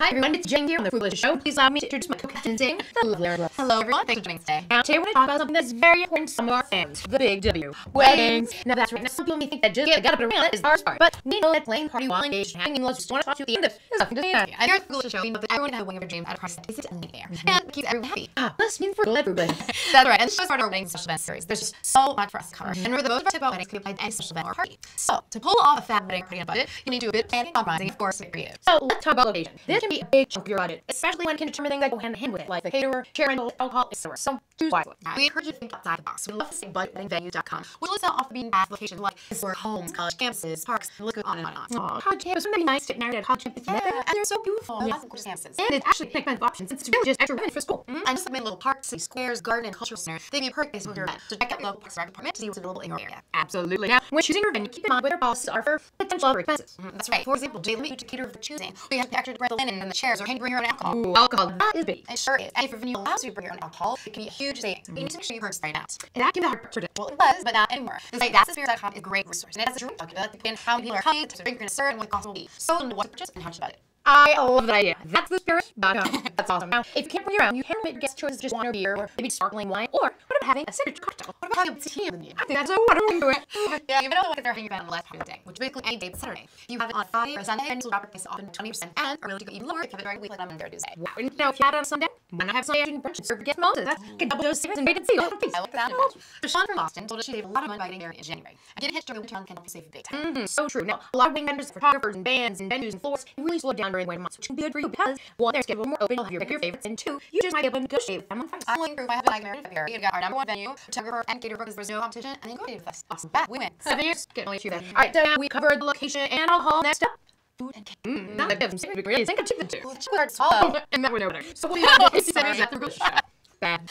Hi everyone, it's Jane here on the Frugalicious Show. Please allow me to introduce my co-captain, the lovely Larissa. Hello everyone, thanks for joining us today. Now today we're going to talk about something that's very important to some of our fans, the big W, weddings. Now that's right, now some people may think that just get up and around it is the hardest part, but we know that playing party while engaged and having just want to talk to you at the end of is nothing to say. And here at the Frugalicious Show, we know that everyone has a wedding of their dreams at a price that is and there, and keeps everyone happy. Must mean for everybody. That's right, and this is part of our wedding special event series. There's just so much for us to cover, and remember that most of our tip about weddings can be applied to any special event or party. So, to pull off a fab wedding party on a budget, you need to do a bit of planning, compromising, of course, get creative. So let's talk about location. This can be a big chunk of your budget, especially when it can determine things that go hand in hand with it, like the caterer, chair rental, alcohol, etc. So choose wisely. We encourage you to think outside the box. We love to say budgetweddingvenues.com, which lists out off the beaten path locations like historic homes, college campuses, parks, and look on and on and on. Aw, college campus, wouldn't that be nice to get married at a college campus? Yeah, and they're so beautiful. Lots of gorgeous campuses. And it's actually an expensive option since it's really just extra money for school. And just like many little parks, city squares, garden, and cultural center, they can be a perfect place for your event. So check out the local Parks and Rec department to see what's available in your area. Absolutely. Now, when choosing your venue, keep in mind what their policies are for potential other expenses. That's right. For example, they limit you to cater for choosing. We have to actually rent the linen and the chairs, or can you bring your own alcohol? Ooh, alcohol, that is big. It sure is. And if your venue allows you to bring your own alcohol, it can be a huge savings. But you need to make sure you purchase right now. And that can be hard to predict. Well, it was, but not anymore. The site that'sthespirit.com is a great resource, and it has a drink calculator that how many people are coming, types of drink you're going to serve, and what the cost will be. So, what to purchase and how to budget. I love that idea. That's the spirit.com. That's awesome. Now, if you can't bring your own, you can make guest choices just wine or beer, or maybe sparkling wine, or what about having a signature cocktail? What about having a tea in the I think that's a wonderful way to do it. Yeah, you know what if they're hanging out on the last part of the day, which basically any day but Saturday. You have it on Friday or Sunday, and you'll drop your price often 20%, and are willing to go even lower if you have it during the week like on Monday or Tuesday. Wow. And now, if you had it on Sunday, why not have Sunday afternoon brunch and serve your guest mimosas? That can double those savings and rated seal. I like that. So Sean from Boston told us she saved a lot of money by getting married in January. I didn't hitch during the winter can help you save big time. So true. Now, a lot of wedding vendors, photographers, and bands, and venues, and floors really slow down during the wedding months, which can be good for you because, one, they're scheduled more open, you'll have your pick your favorites, and two, you just might be able to negotiate with them on price. I'm willing to prove my husband and I married in February. We got our #1 venue, photographer, and caterer because there's no competition, and then negotiated with us. Awesome. Back, we win. 7 years. Getting only 2 then. Alright, so now we covered the location and alcohol. Next up, Food and cake. now that gives some really think of chicken too. Well, the chocolate's hollow. And that went over there. So what do you have? It's at the Frugalicious Show. Bad.